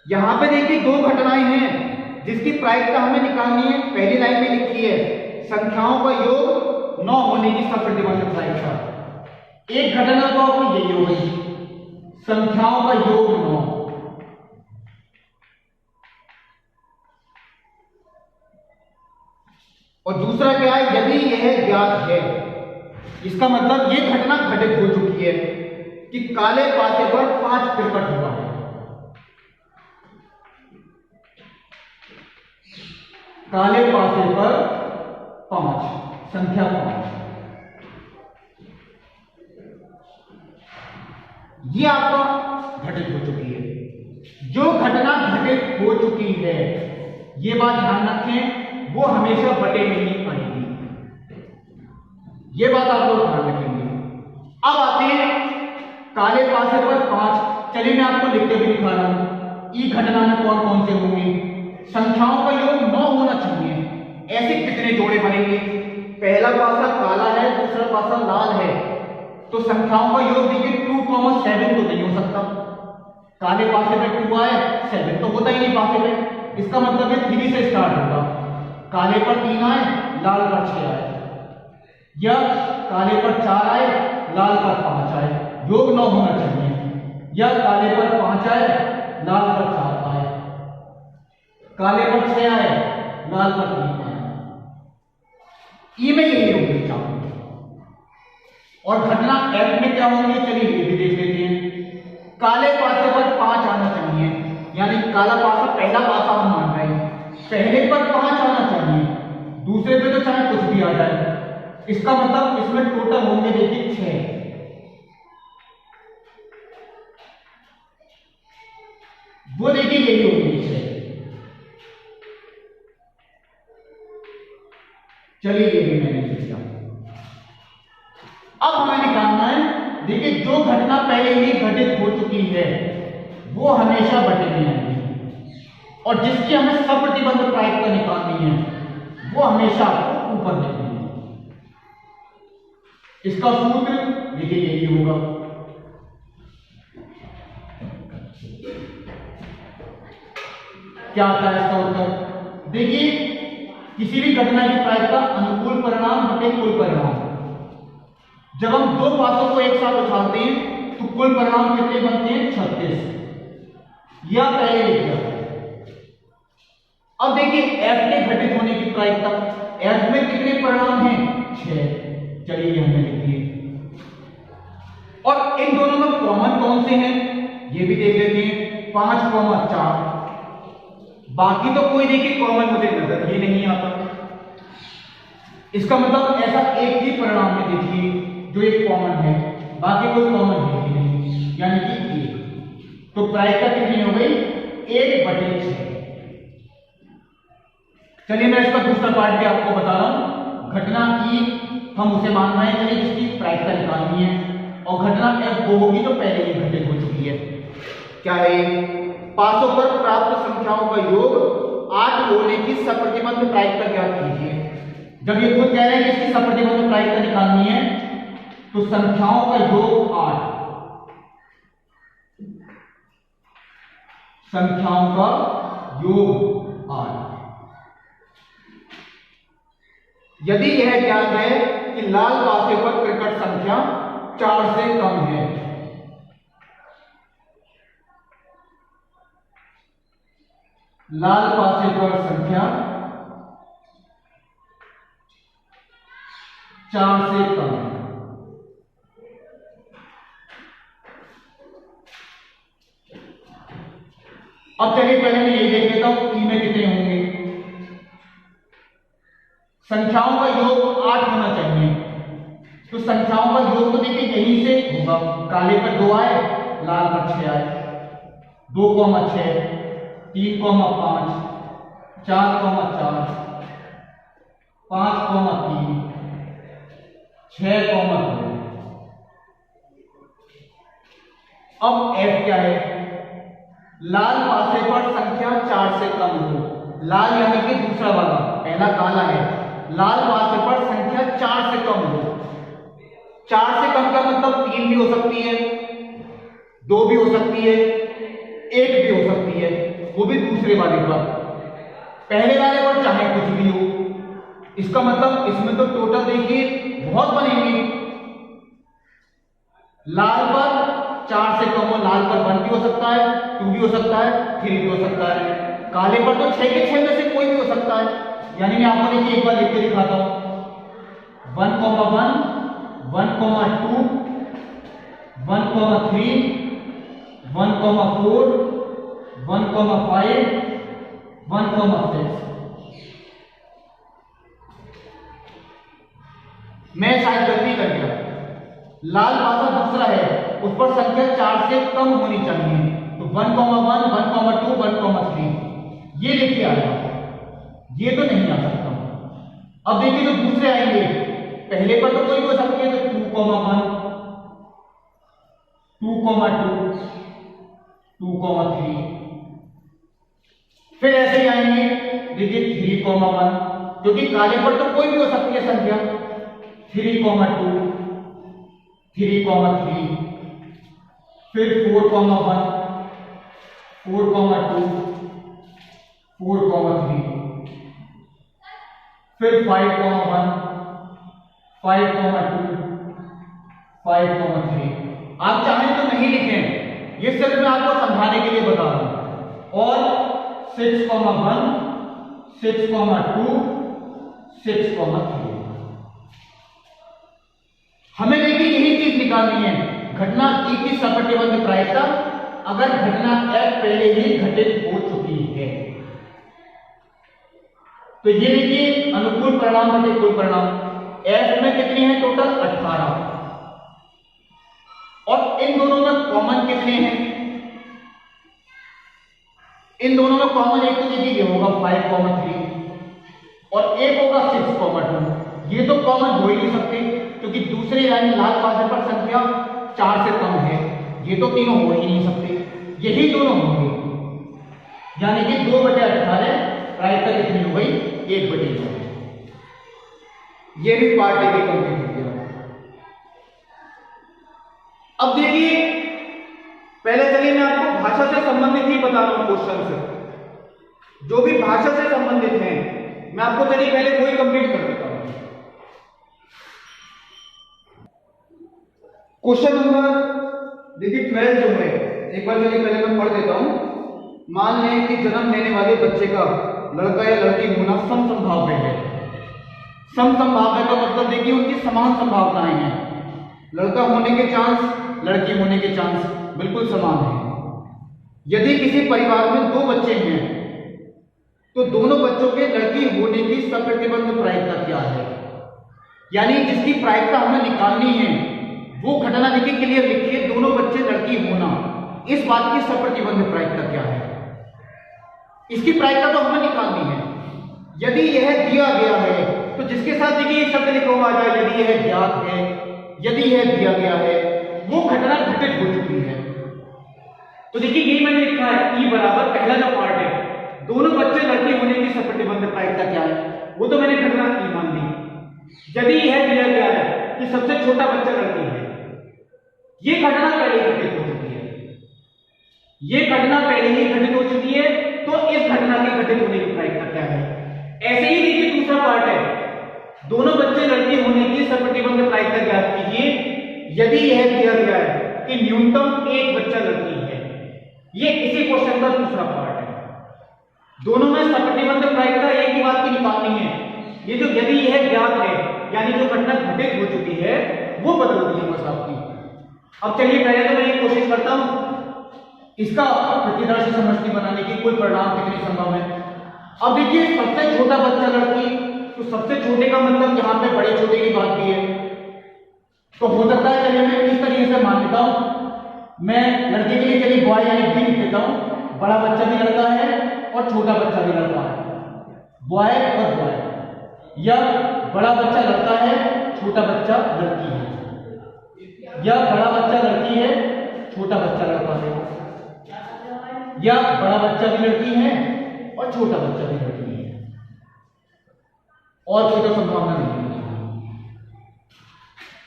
S1: यहां पे देखिए दो घटनाएं हैं जिसकी प्रायिकता हमें निकालनी है। पहली लाइन में लिखी है संख्याओं का योग 9 होने की सप्रतिबंध प्रायिकता। एक घटना तो आपको यही हो गई, संख्याओं का योग 9, और दूसरा क्या है, यदि यह ज्ञात है, इसका मतलब यह घटना घटित हो चुकी है कि काले पासे पर 5 प्रकट हुआ है। काले पासे पर 5, संख्या 5, ये आपका घटित हो चुकी है। जो घटना घटित हो चुकी है, ये बात ध्यान रखें, वो हमेशा बटे में ही आएगी, ये बात आप लोग ध्यान रखेंगे। अब आते हैं काले पासे पर 5। चलिए मैं आपको लिखते भी दिखा रहा हूं, ई घटना में कौन कौन से होंगे। संख्याओं का योग 9 होना चाहिए। ऐसे कितने जोड़े बनेंगे, पहला पासा काला है, दूसरा पासा लाल है, तो संख्याओं का योग देखिए 2, 7 तो नहीं हो सकता। काले पासे पे 2 आए, 7 तो होता ही नहीं पासे पे, इसका मतलब है 3 से स्टार्ट होगा। काले पर 3 आए, लाल पर 6 आए, या काले पर 4 आए, लाल पर 5 आए, योग 9 होना चाहिए। या काले पर 5 आए, लाल पर 4 आए, काले पर 6 आए, लाल पर 3 आए। ई में यही होगी चारों। और घटना एफ में क्या होंगे, चलिए ये भी देख लेते हैं। काले पासे पर 5 आना चाहिए, यानी काला पासा पहला पासा हम मान रहे हैं, पहले पर 5 आना चाहिए, दूसरे पे तो चाहे कुछ भी आ जाए। इसका मतलब इसमें टोटल होंगे देखिए 6। वो देखिए यही होगी 6। चलिए ये भी मैंने लिख दिया। अब हमें निकालना है, देखिए जो घटना पहले ही घटित हो चुकी है वो हमेशा बटे में आएगी, और जिसकी हमें सप्रतिबंध प्रायिकता निकालनी है वो हमेशा आपको ऊपर लिखनी है। इसका सूत्र देखिए यही होगा। क्या आता है इसका उत्तर? देखिए किसी भी घटना की प्रायिकता अनुकूल परिणाम बटे कुल परिणाम। जब हम दो पासों को एक साथ उछालते हैं तो कुल परिणाम कितने बनते हैं? 36। यह पहले लिख दिया। अब देखिए f के घटित होने की प्रायिकता, f में कितने परिणाम हैं? 6। चलिए ये हमने लिख दिए। और इन दोनों में कॉमन कौन से हैं ये भी देख लेते हैं। 5, 4। बाकी तो कोई देखिए कॉमन मुझे नजर ही नहीं आता। इसका मतलब ऐसा एक ही परिणाम में देखिए जो एक कॉमन है, बाकी कोई कॉमन है ही नहीं, यानी कि 1। तो प्रायिकता कितनी हो गई? 1/6। चलिए मैं इसका दूसरा पार्ट भी आपको बता रहा हूं। घटना E हम उसे मान रहे हैं, चलिए इसकी प्रायिकता निकालनी है, और घटना F वो होगी जो पहले ही घटित हो चुकी है। क्या है? पासों पर प्राप्त संख्याओं का योग 8 होने की सप्रतिबंध प्रायिकता ज्ञात कीजिए। जब ये खुद कह रहे हैं कि इसकी सप्रतिबंध प्रायिकता निकालनी है तो संख्याओं का योग 8, संख्याओं का योग 8। यदि यह ज्ञात है कि लाल पासे पर प्रकट संख्या 4 से कम है, लाल पासे पर संख्या 4 से कम है, अब चलिए पहले मैं यही देख लेता हूं ई में कितने होंगे। संख्याओं का योग 8 होना चाहिए, तो संख्याओं का योग तो देखिए यहीं से होगा। काले पर 2 आए, लाल पर 6 आए। 2, 6, 3, 5, 4, 4, 5, 3, 6, 2। अब F क्या है? लाल पासे पर संख्या 4 से कम हो। लाल यानी कि दूसरा वाला, पहला काला है। लाल पासे पर संख्या 4 से कम हो। 4 से कम का मतलब 3 भी हो सकती है, 2 भी हो सकती है, 1 भी हो सकती है, वो भी दूसरे वाले पर। पहले वाले पर चाहे कुछ भी हो। इसका मतलब इसमें तो टोटल देखिए बहुत बनेंगे। लाल पर 4 से कम हो, लाल पर 1 भी हो सकता है, 2 भी हो सकता है, 3 भी हो सकता है। काले पर तो 6 के 6 में से कोई भी हो सकता है। यानी मैं आपको देखिए एक बार लिख के दिखाता हूं। 1, 1, 1, 2, 1, 3, 1, 4, 1, 5, 1, 6। मैं शायद गलती कर गया। लाल पासा दूसरा है, उस पर संख्या 4 से कम होनी चाहिए, तो 1, 1, 1, 2, 1, 3 ये लेके आया, ये तो नहीं आ सकता। अब देखिए जो दूसरे आएंगे, पहले पर तो कोई भी हो सकती है, तो 2, 1, 2, 2, 3। फिर ऐसे ही आएंगे, देखिए 3, 1, क्योंकि काले पर तो कोई भी हो सकती है संख्या। 3, 2, 3, 3, फिर 4, 1, 4, 2, 4, 3, फिर 5, 1, 5, 2, 5, 3। आप चाहें तो नहीं लिखें, ये सिर्फ मैं आपको समझाने के लिए बता रहा हूं। और 6, 1, 6, 2, 6, 3। हमें देखिए यही चीज निकालनी है, घटना E की सप्रतिबंध प्रायिकता अगर घटना F पहले ही घटित हो चुकी है। तो ये देखिए अनुकूल परिणाम बटे कुल परिणाम। F में इन दोनों में कॉमन एक तो देखिए ये होगा 5,3 और एक होगा 6,2। ये तो कॉमन हो ही नहीं सकते क्योंकि दूसरे यानी लाल पासे पर संख्या 4 से कम है, ये तो तीनों हो ही नहीं सकते, यही दोनों होंगे। यानी कि 2/18 प्रायिकता कितनी हो गई? 1/4। ये भी पार्ट ए कंप्लीट हो गया। अब देखिए पहले चलिए मैं आपको भाषा से संबंधित ही बता रहा हूं क्वेश्चन से, जो भी भाषा से संबंधित हैं मैं आपको चलिए पहले कोई कंप्लीट कर देता हूं। क्वेश्चन नंबर देखिए 12 जो है, एक बार चलिए पहले मैं पढ़ देता हूं। मान लें कि जन्म लेने वाले बच्चे का लड़का या लड़की होना समसंभाव्य है। समसंभाव्य का मतलब देखिए उनकी समान संभावनाएं हैं। लड़का होने के चांस, लड़की होने के चांस बिल्कुल समान है। यदि किसी परिवार में 2 बच्चे हैं तो दोनों बच्चों के लड़की होने की सप्रतिबंध प्रायिकता क्या है? यानी जिसकी प्रायिकता हमें निकालनी है वो घटना देखिए क्लियर लिखिए, दोनों बच्चे लड़की होना, इस बात की सप्रतिबंध प्रायिकता क्या है? इसकी प्रायिकता तो हमें निकालनी है। यदि यह दिया गया है तो जिसके साथ देखिए ये शब्द लिखा हुआ जाए, यदि यह ज्ञात है, यदि यह दिया गया है, वो घटना घटित हो चुकी है। तो देखिए यही मैंने लिखा है ई बराबर पहला जो पार्ट है, दोनों बच्चे लड़की होने की सप्रतिबंध प्रायिकता क्या है, वो तो मैंने घटना ई मान ली। यदि यह दिया गया है कि सबसे छोटा बच्चा लड़की है, ये घटना पहले ही घटित हो चुकी है, ये घटना पहले ही घटित हो चुकी है, तो इस घटना के घटित होने की प्रायिकता क्या है? ऐसे ही देखिए दूसरा पार्ट है, दोनों बच्चे लड़की होने की सप्रतिबंध प्रायिकता ज्ञात कीजिए। यदि यह दिया गया है कि न्यूनतम एक बच्चा लड़की है, ये इसी क्वेश्चन का दूसरा पार्ट है। दोनों में सप्रतिबंध प्रायिकता एक ही बात की निकालनी है। ये जो यदि यह ज्ञात है यानी जो घटना घटित हो चुकी है वो बदल दी है बस आपकी। अब चलिए पहले तो मैं ये कोशिश करता हूं इसका प्रतिदर्शी समष्टि बनाने की, कोई परिणाम कितनी संभव है। अब देखिए सबसे छोटा बच्चा लड़की, तो सबसे छोटे का मतलब यहां पे बड़े छोटे की बात भी है, तो हो सकता है चलिए मैं इस तरीके से मान लेता हूं, मैं लड़के के लिए चलिए बॉय यानी बी लिख देता हूं। बड़ा बच्चा भी लड़का है और छोटा बच्चा भी लड़का है, बॉय और बॉय, या बड़ा बच्चा लड़का है, छोटा बच्चा लड़की है, या बड़ा बच्चा लड़की है, छोटा बच्चा लड़का है, या बड़ा बच्चा भी लड़की है और छोटा बच्चा भी लड़की है, और कोई तो संभावना नहीं है।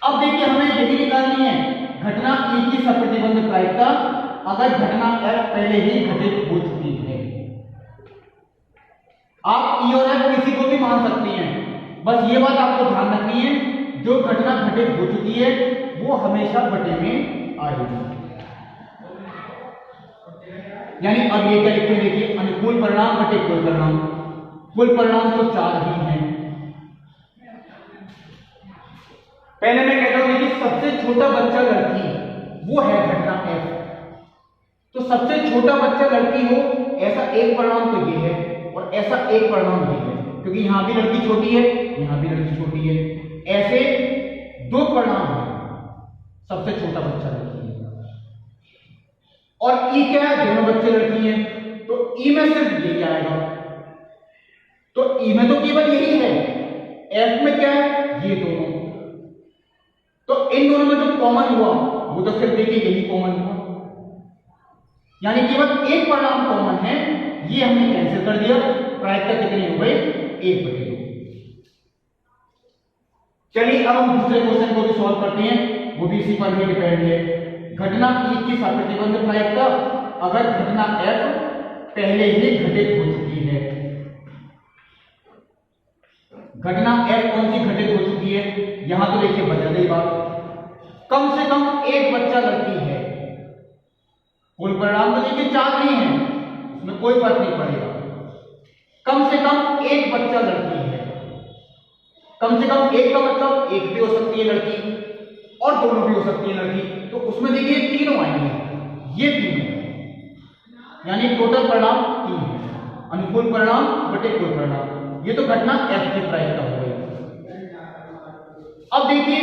S1: अब देखिए हमें यही निकालनी है घटना ई की सप्रतिबंध प्रायिकता अगर घटना एफ पहले ही घटित हो चुकी है। आप ई और एफ किसी को भी मान सकती हैं, बस ये बात आपको ध्यान रखनी है, जो घटना घटित हो चुकी है वो हमेशा बटे में आएगी। यानी अब ये क्या लिखते हैं देखिए, अनुकूल परिणाम बटे कुल परिणाम। कुल परिणाम तो 4 ही हैं। पहले मैं कहता हूं कि सबसे छोटा बच्चा लड़की वो है घटना एफ, तो सबसे छोटा बच्चा लड़की हो ऐसा एक परिणाम तो ये है और ऐसा एक परिणाम ये है, क्योंकि यहां भी लड़की छोटी है, यहां भी लड़की छोटी है, ऐसे 2 परिणाम है। सबसे छोटा बच्चा लड़की है और ई क्या है, दोनों बच्चे लड़की हैं, तो ई में सिर्फ यही आएगा, तो ई में तो केवल यही है, एफ में क्या है, ये दोनों, तो इन दोनों में जो कॉमन हुआ वो तो सिर्फ देखिए यही कॉमन हुआ, यानी केवल एक परिणाम कॉमन है, ये हमने कैंसिल कर दिया। प्रायिकता कितनी हो गई? 1/2। चलिए अब हम दूसरे क्वेश्चन को भी सॉल्व करते हैं, वो भी इसी पर ही डिपेंड है। घटना ई की सप्रतिबंध प्रायिकता अगर घटना एफ पहले ही घटित हो चुकी है। घटना एफ कौन सी घटित हो चुकी है? यहां तो देखिए बदल गई बात, कम से कम एक बच्चा लड़की है। कुल परिणाम तो देखिए 4 ही हैं, उसमें कोई फर्क नहीं पड़ेगा। कम से कम एक बच्चा लड़की है, कम से कम एक का मतलब एक भी हो सकती है लड़की और दोनों भी हो सकती है लड़की, तो उसमें देखिए तीनों आएंगे, ये तीनों, यानी टोटल परिणाम 3 है। अनुकूल परिणाम बटे कुल परिणाम, ये तो घटना एफ की प्रायिकता हो गई। अब देखिए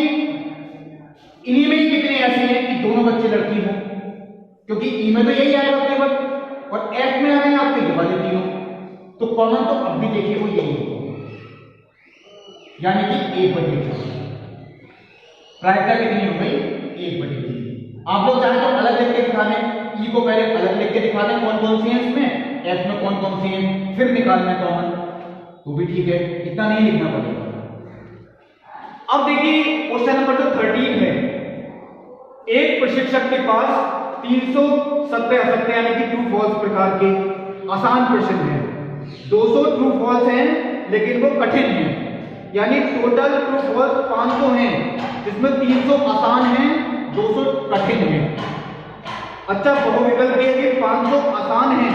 S1: इन्हीं में ही कितने ऐसे हैं कि दोनों बच्चे लड़की हो, क्योंकि ई में तो यही आएगा केवल, और एफ में हमें आपको तो कॉमन तो अब भी देखिए वो यही होगा, यानी कि 1/3। प्रायिकता कितनी हो गई? 1/3। आप लोग चाहे तो अलग लिख के दिखा दें, ई को पहले अलग लिख के दिखा दें कौन कौन सी है इसमें, एफ में कौन कौन सी है, फिर निकालना है कॉमन, तो भी ठीक है, इतना नहीं लिखना पड़ेगा। अब देखिए क्वेश्चन नंबर जो 13 है, एक प्रशिक्षक के पास 370 असत्य यानी कि ट्रू फॉल्स प्रकार के आसान प्रश्न है, 200 ट्रू फॉल्स हैं लेकिन वो कठिन है, यानी टोटल ट्रू फॉल्स 500 हैं जिसमें 300 आसान हैं, 200 कठिन हैं। अच्छा, बहुविकल्पीय के 500 आसान हैं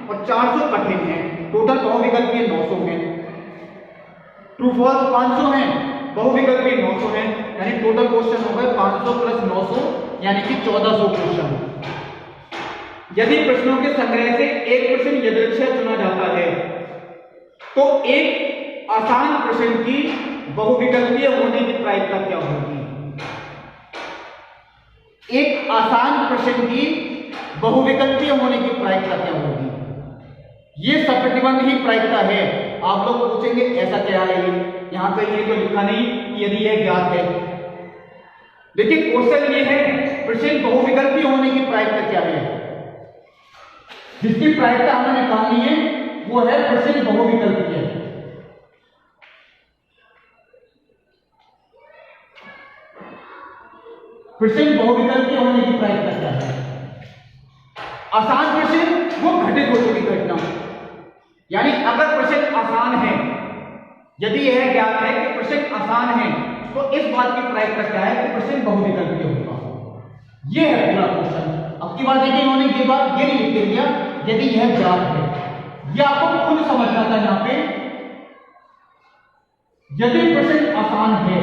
S1: और 400 कठिन हैं, टोटल बहुविकल्पीय 900 हैं। ट्रू फॉल्स 500 हैं, बहुविकल्पीय 900 हैं, यानी टोटल क्वेश्चन हो गए 500 प्लस 900 यानी कि 1400 क्वेश्चन। यदि प्रश्नों के संग्रह से एक प्रश्न यदृच्छया चुना जाता है तो एक आसान प्रश्न की बहुविकल्पीय होने की प्रायिकता क्या होगी? एक आसान प्रश्न की बहुविकल्पीय होने की प्रायिकता क्या होगी? ये सप्रतिबंध ही प्रायिकता है। आप लोग पूछेंगे ऐसा क्या है, यहां पे ये तो लिखा नहीं कि यदि यह ज्ञात है। देखिए क्वेश्चन ये है प्रश्न बहुविकल्पीय होने की प्रायिकता क्या है, जिसकी प्रायिकता हमें निकालनी है वो है प्रश्न बहुविकल्पीय। प्रश्न बहुविकल्पीय होने की प्रायिकता क्या है? आसान प्रश्न वो घटित हो चुकी घटना, यानी अगर प्रश्न आसान है, यदि यह ज्ञात है कि प्रश्न आसान है तो इस बात की प्रायिकता क्या है कि प्रश्न बहुविकल्पीय होगा। यह है पूरा क्वेश्चन। अब की बात देखिए इन्होंने ये बात ये नहीं लिख के दिया यदि यह ज्ञात है, यह आपको खुद समझना था। यहां पे यदि प्रश्न आसान है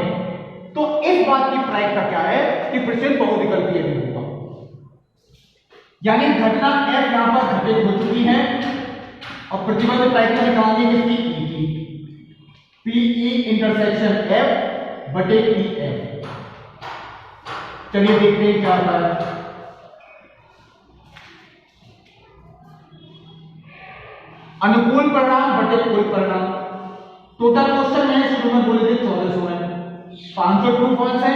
S1: तो इस बात की प्रायिकता क्या है कि प्रश्न बहुविकल्पीय भी होगा, यानी घटना एफ यहां पर घटित हो चुकी है और प्रतिबंध प्रायिकता निकालनी है किसकी? ई की। पीई इंटरसेक्शन एफ बटे पी एफ। चलिए देखते हैं क्या होता है। अनुकूल परिणाम बटे कुल परिणाम। टोटल क्वेश्चन है शुरू में बोले थे 1400 है, 500 ट्रू फॉल्स है,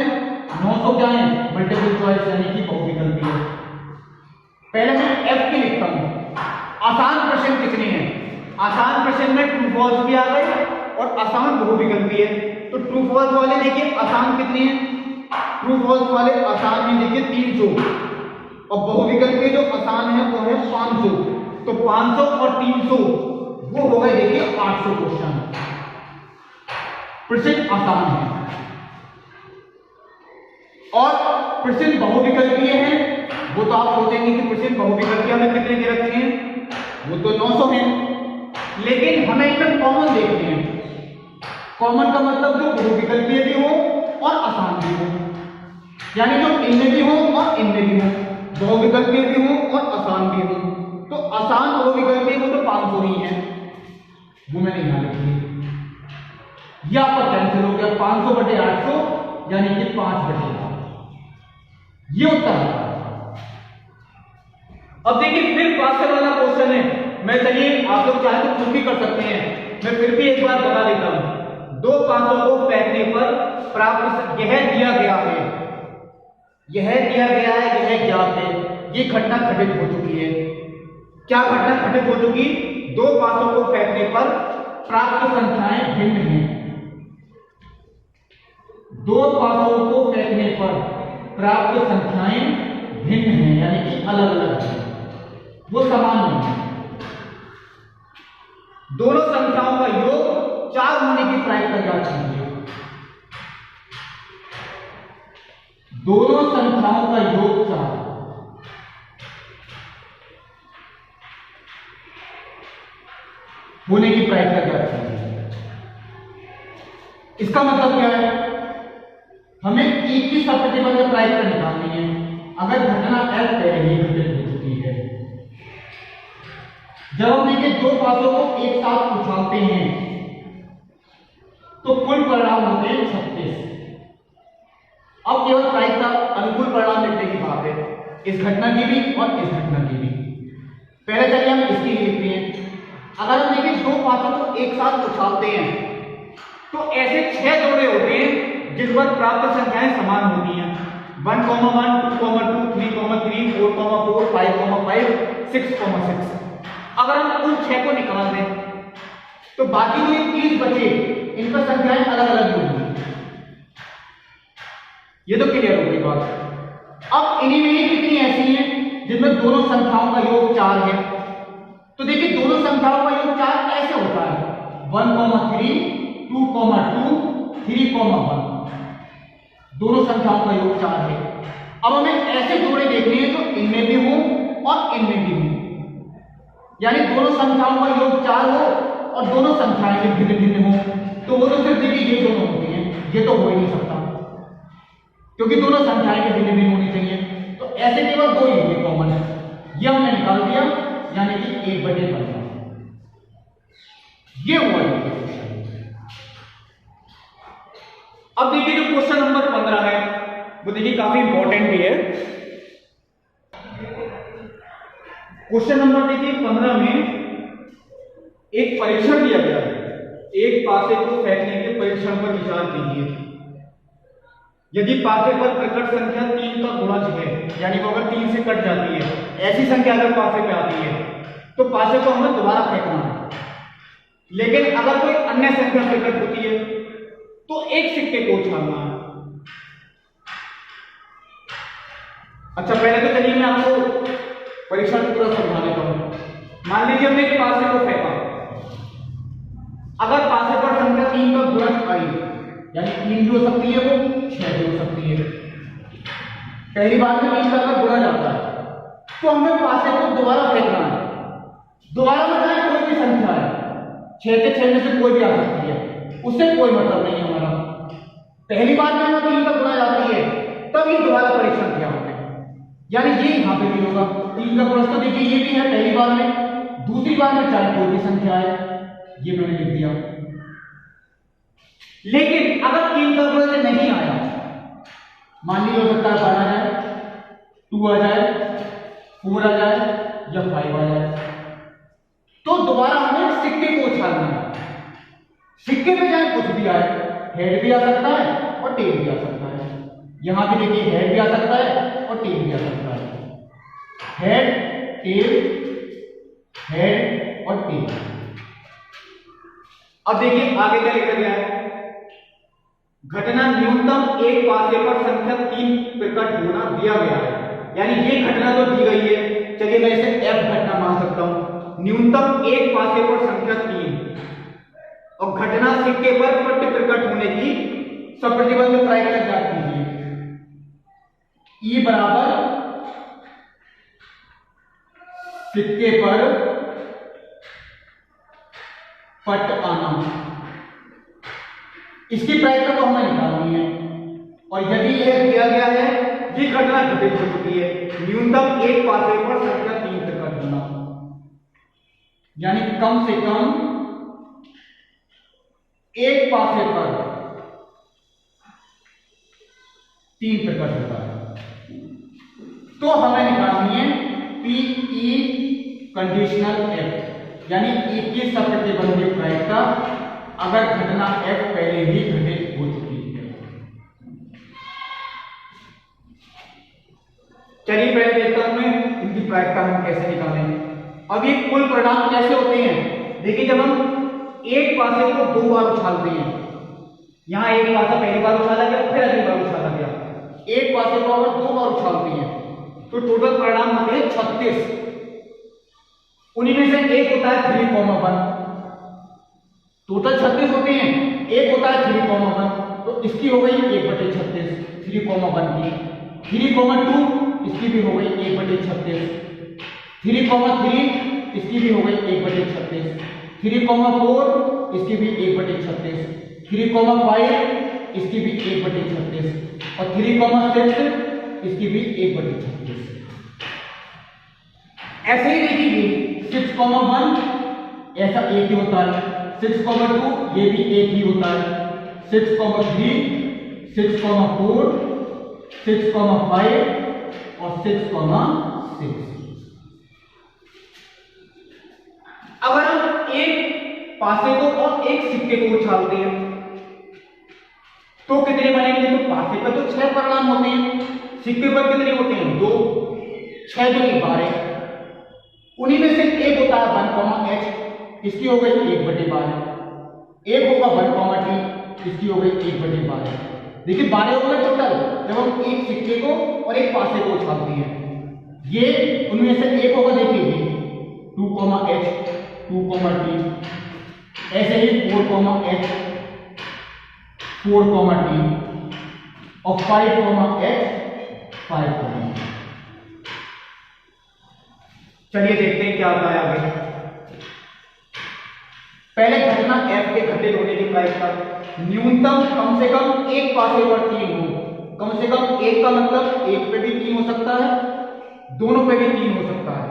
S1: 900 क्या है मल्टीपल चॉइस यानी कि बहुविकल्पीय है। पहले मैं एफ की लिखता हूं। आसान प्रश्न कितने हैं? आसान प्रश्न में ट्रू फॉल्स भी आ गए और आसान बहुविकल्पीय है। तो ट्रू फॉल्स वाले देखिए आसान कितने हैं? ट्रू फॉल्स वाले आसान है देखिए 300 और बहुविकल्पीय जो आसान है वो है 500। तो 500 और 300 वो हो गए देखिए 800 क्वेश्चन। प्रश्न आसान है और प्रश्न बहुविकल्पीय है। वो तो आप सोचेंगे कि प्रश्न बहुविकल्पीय में कितने के रखे हैं, वो तो 900 हैं, लेकिन हमें इनमें कॉमन देखते हैं। कॉमन का मतलब जो बहुविकल्पीय भी हो और आसान भी हो, यानी जो इनमें भी हो और इनमें भी हो, बहुविकल्पीय भी हो और आसान भी हो। तो आसान बहुविकल्पीय वो तो 500 ही है, वो मैंने यहां लिख दिया। यह आपका कैंसिल हो गया, 500 बटे 800 यानी कि 5 बटे 8। ये उत्तर है। अब देखिए फिर पास वाला क्वेश्चन है। मैं चलिए आप लोग चाहे तो खुद भी कर सकते हैं, मैं फिर भी एक बार बता देता हूं। 2 500 को फेंकने पर प्राप्त यह दिया गया है, यह दिया गया है, यह ज्ञात है। ये घटना घटित हो चुकी है। क्या घटना घटित हो चुकी? 2 500 को फेंकने पर प्राप्त संख्याएं भिन्न हैं। 2 500 को फेंकने पर प्राप्त संख्याएं भिन्न हैं, यानी कि अलग अलग हैं, वो समान नहीं है। दोनों संख्याओं का योग 4 होने की प्रायिकता ज्ञात कीजिए। दोनों संख्याओं का योग 4 होने की प्रायिकता ज्ञात कीजिए। इसका मतलब क्या है? हमें एक ही सप्रतिबंध प्रायिकता निकालनी है। अगर घटना एफ पहले ही घटित हो चुकी है, जब हम देखिए 2 500 को एक साथ उछालते हैं तो कुल परिणाम होते हैं 36। अब केवल प्रायिकता अनुकूल परिणाम लिखने की बात है, इस घटना की भी और इस घटना की भी। पहले चलिए हम इसकी लिखते हैं। अगर हम देखिए दो पासों को एक साथ उछालते हैं तो ऐसे 6 जोड़े होते हैं जिस पर प्राप्त संख्याएं समान होती हैं 1, 1, 2, 3, 3, 4, 4, 5, 5, 6, 6। अगर हम उन 6 को निकाल दें तो बाकी जो 30 बचे इन पर संख्याएं अलग अलग होंगी। ये तो क्लियर हो गई बात। अब इन्हीं में ही कितनी ऐसी हैं जिनमें दोनों संख्याओं का योग 4 है। तो देखिए दोनों संख्याओं का योग 4 ऐसे होता है 1, 3, 2, 2, 3, 1। दोनों संख्याओं का योग 4 है। अब हमें ऐसे जोड़े देखने हैं जो इनमें भी हो और इनमें भी हो, यानी दोनों संख्याओं का योग 4 हो और दोनों संख्याएं भी भिन्न भिन्न हो। तो वो तो सिर्फ देखिए ये दोनों होते हैं, ये तो हो ही नहीं सकता क्योंकि दोनों संख्याएं भी भिन्न भिन्न होनी चाहिए। तो ऐसे केवल दो ही होंगे कॉमन है, ये हमने निकाल दिया यानी कि 1/15 ये हुआ। अब देखिए जो क्वेश्चन नंबर 15 है वो देखिए काफी इंपॉर्टेंट भी है। क्वेश्चन नंबर देखिए 15 में एक परीक्षण दिया गया है। एक पासे को फेंकने के परीक्षण पर विचार कीजिए। यदि पासे पर प्रकट संख्या 3 का गुणज है, यानी कि अगर 3 से कट जाती है, ऐसी संख्या अगर पासे पे आती है तो पासे को हमें दोबारा फेंकना है। लेकिन अगर कोई अन्य संख्या प्रकट होती है तो एक सिक्के को उछालना है। अच्छा पहले तो चलिए मैं आपको परीक्षण पूरा समझा देता हूं। मान लीजिए हमने एक पासे को फेंका, अगर पासे पर संख्या 3 का गुणज आई, यानी 3 भी हो सकती है वो 6 भी हो सकती है। पहली बार में 3 का अगर गुणज आता है तो हमें पासे को दोबारा फेंकना है। दोबारा में चाहे कोई भी संख्या है, 6 के 6 में से कोई भी आ सकती है, उससे कोई मतलब नहीं है हमारा। पहली बार में हमें 3 का गुणज आती है तब ये दोबारा परीक्षण किया हमने, यानी ये यहां पे भी होगा 3 का गुणज। तो देखिए ये भी है पहली बार में, दूसरी बार में चाहे कोई भी संख्या है, ये मैंने लिख दिया। लेकिन अगर 3 का गुणज नहीं आया, मान लीजिए हो सकता है 1 आ जाए, 2 आ जाए, 4 आ जाए या 5 आ जाए, तो दोबारा हमें सिक्के को उछालना है। सिक्के पे चाहे कुछ भी आए, हेड भी आ सकता है और टेल भी आ सकता है। यहां भी देखिए हेड भी आ सकता है और टेल भी आ सकता है। हेड और टेल। अब देखिए आगे क्या लिखा गया है, घटना न्यूनतम एक पासे पर संख्या 3 प्रकट होना दिया गया है। यानी ये घटना तो दी गई है, चलिए मैं इसे F घटना मान सकता हूं। न्यूनतम एक पासे पर संख्या 3 और घटना सिक्के पर पट्ट प्रकट होने की सप्रतिबंध प्रायिकता ज्ञात कीजिए। E बराबर सिक्के पर पट आना, इसकी प्रायिकता तो हमें निकालनी है। और यदि यह दिया गया है, ये घटना घटित हो चुकी है, न्यूनतम एक पासे पर संख्या 3 प्रकट होना, यानी कम से कम एक पासे पर 3 प्रकट होता है। तो हमें निकालनी है PE कंडीशनल F, यानी E की सप्रतिबंधित प्रायिकता अगर घटना F पहले ही घटित हो चुकी है। चलिए पहले देखता हूं मैं इनकी प्रायिकता हम कैसे निकालेंगे। अब ये कुल परिणाम कैसे होते हैं, देखिए जब हम एक पासे को 2 बार उछालते हैं, यहां एक पासा पहली बार उछाला गया, फिर अगली बार उछाला गया, एक पासे को अगर 2 बार उछालते हैं तो टोटल परिणाम होते हैं 36। उन्हीं में से एक होता है 3,1, टोटल 36 होते हैं, एक होता है 3,1, तो इसकी हो गई 1/36 3,1 की। 3,2 इसकी भी हो गई 1/36, 3,3 इसकी भी हो गई 1/36, 3,4 इसकी भी 1/36, 3,5 इसकी भी 1/36 और 3,6 इसकी भी 1/36। ऐसे ही देखिए 6,1 ऐसा एक ही होता है, 6,2 ये भी एक ही होता है, 6,3 6,4 6,5 और 6,6। अगर हम पासे को और एक सिक्के को उछालते हैं तो कितने बनेंगे? तो पासे पर तो 6 परिणाम होते हैं, सिक्के पर कितने होते हैं? 2, 6 दूनी 12। उन्हीं में से एक होता है 1, इसकी हो गई 1/12। एक होगा 1, t, इसकी हो गई 1/12। देखिए 12 हो गए टोटल जब हम एक सिक्के को और एक पासे को उछालते हैं। ये उनमें से एक होगा, देखिए 2, 2, t, ऐसे ही 4, 4, t और 5, 5। चलिए देखते हैं क्या होता है आगे। पहले घटना f के घटित होने की प्रायिकता, न्यूनतम कम से कम एक पासे पर 3 हो। कम से कम एक का मतलब एक पे भी 3 हो सकता है, दोनों पे भी 3 हो सकता है।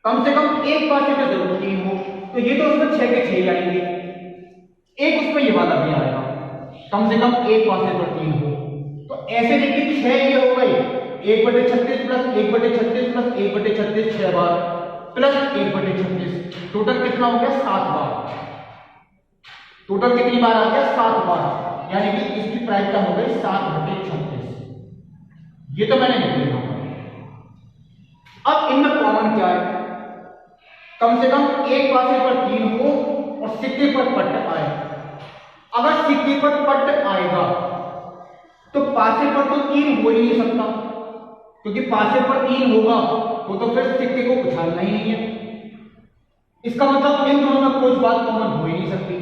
S1: कम से कम एक पासे पे जरूर 3 हो, तो ये तो उसमें 6 के 6 आएंगे, एक उसमें ये वाला भी आएगा। कम से कम एक पासे पर 3 हो, तो ऐसे देखिए 6 ये हो गए 1/36 प्लस 1/36 प्लस 1/36 6 बार प्लस 1/36, टोटल कितना हो गया? 7 बार। टोटल कितनी बार आ गया? 7 बार। यानी कि इसकी प्रायिकता हो गई 7/36। ये तो मैंने लिख लिया। अब इनमें कॉमन क्या है? कम से कम एक पासे पर 3 हो और सिक्के पर पट्ट आए। अगर सिक्के पर पट्ट आएगा तो पासे पर तो 3 हो ही नहीं सकता, क्योंकि पासे पर 3 होगा तो फिर सिक्के को उछालना ही नहीं है। इसका मतलब इन दोनों में कोई बात कॉमन हो ही नहीं सकती।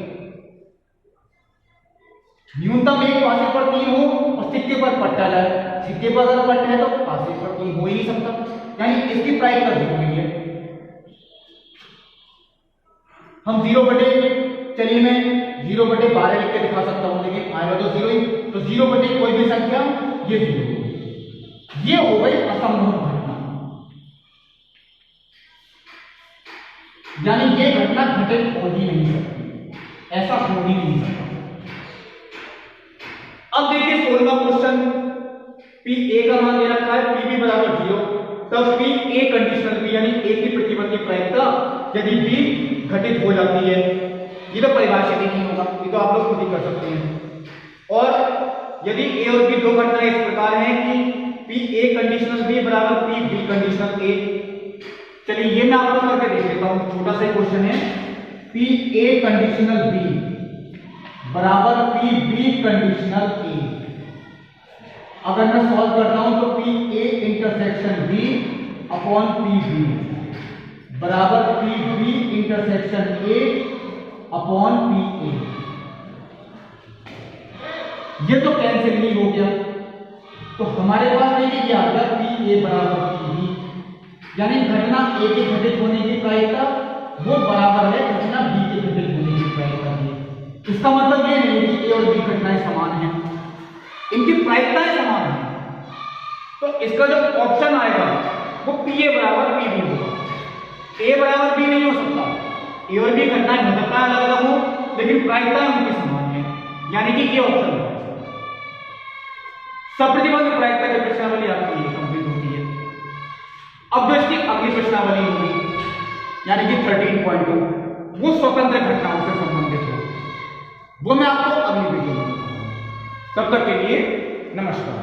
S1: न्यूनतम एक पासे पर 3 हो और सिक्के पर पट्टा जाए। सिक्के पर अगर पट्ट है तो पासे पर 3 हो ही नहीं सकता, यानी इसकी प्रायिकता 0 हुई है। हम 0 चलिए मैं 0/12 लिख के दिखा सकता हूं, लेकिन आएगा तो 0 ही। तो 0 कोई भी संख्या ये 0। ये हो गई असंभव घटना, यानी ये घटना घटित हो ही नहीं सकती, ऐसा हो ही नहीं सकता। अब देखिए 16वां क्वेश्चन, पी ए का मान दे रखा है पी बी बराबर 0, तब पी ए कंडीशनल बी यानी ए की प्रतिबंध की प्रायिकता यदि बी घटित हो जाती है। ये तो परिभाषित ही नहीं होगा, ये तो आप लोग खुद ही कर सकते हैं। और यदि ए और बी दो घटनाएं इस प्रकार हैं कि पी ए कंडीशनल बी बराबर पी बी कंडीशनल ए। चलिए ये मैं आपको करके देख लेता हूं, छोटा सा क्वेश्चन है। पी ए कंडीशनल बी बराबर पी बी कंडीशनल ए। अगर मैं सॉल्व करता हूं तो P A intersection B upon P B बराबर P B intersection A upon P A. ये तो कैंसिल नहीं हो गया, तो हमारे पास देखिए क्या आ गया पी ए बराबर पी बी, यानी घटना ए के घटित होने की प्रायिकता वो बराबर है घटना बी के घटित होने की प्रायिकता की। इसका मतलब ये नहीं है कि ए और बी घटनाएं समान हैं, इनकी प्रायिकताएं समान हैं। तो इसका जो ऑप्शन आएगा वो पी ए बराबर पी बी होगा। ए बराबर बी नहीं हो सकता, ए और बी घटनाएं हो सकता है अलग अलग हो, लेकिन प्रायिकताएं उनकी समान है, यानी कि ये ऑप्शन है। सप्रतिबंध प्रायिकता की प्रश्नावली आपकी ये कंप्लीट होती है। अब जो इसकी अगली प्रश्नावली होगी यानी कि 13.2 वो स्वतंत्र घटनाओं से संबंधित है, वो मैं आपको अगली वीडियो में बताऊंगा। तब तक के लिए नमस्कार।